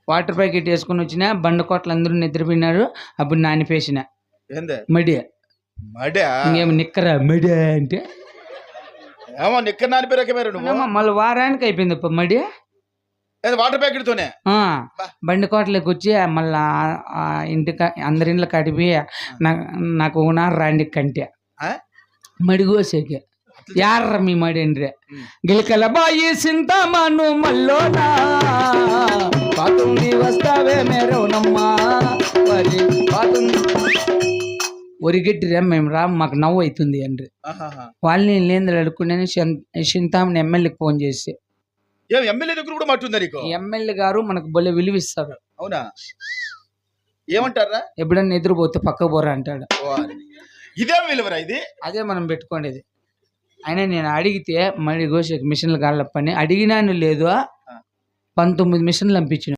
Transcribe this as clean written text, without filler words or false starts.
Water packet వేసుకుని వచ్చిన బండకోట్లు అందరూ నిద్రపోయినారు. అప్పుడు నానిపేసిన మడి ఇంకేమో నిక్కరా మడి అంటే ఏమో నిక్కర్ నానిపోయారు మళ్ళీ వారానికి అయిపోయింది మడి వాటర్ ప్యాకెట్ తోనే. బండికోటలోకి వచ్చి మళ్ళా ఇంటికి అందరి ఇంట్లో కడిపి నాకు ఉన్నారు రాండి కంటే మడిగోసేకి యార్ర మీ మడి అండ్రే గిలకల బాయి సింతమాను మల్లోనా పాతుంది వస్తావే మేరవనమ్మా ఒరిగెట్టిరా మేము రా మాకు నవ్వు అవుతుంది అండ్రి. వాళ్ళని లేందులు అడుక్కునే చింతామని ఎమ్మెల్యేకి ఫోన్ చేసి ఎమ్మెల్యే దగ్గర కూడా మట్టుందా నీకు? ఎమ్మెల్యే గారు మనకు భలే విలువిస్తారు. అవునా? ఏమంటారా? ఎప్పుడన్నా నిద్రపోతే పక్క పోరా అంటాడు. ఇదే విలువరా ఇది? అదే మనం పెట్టుకోండి. అయినా నేను అడిగితే మళ్ళీ గోషకి మిషన్లు కాళ్ళ పని అడిగినాను లేదు 19 మిషన్లు పంపించిన.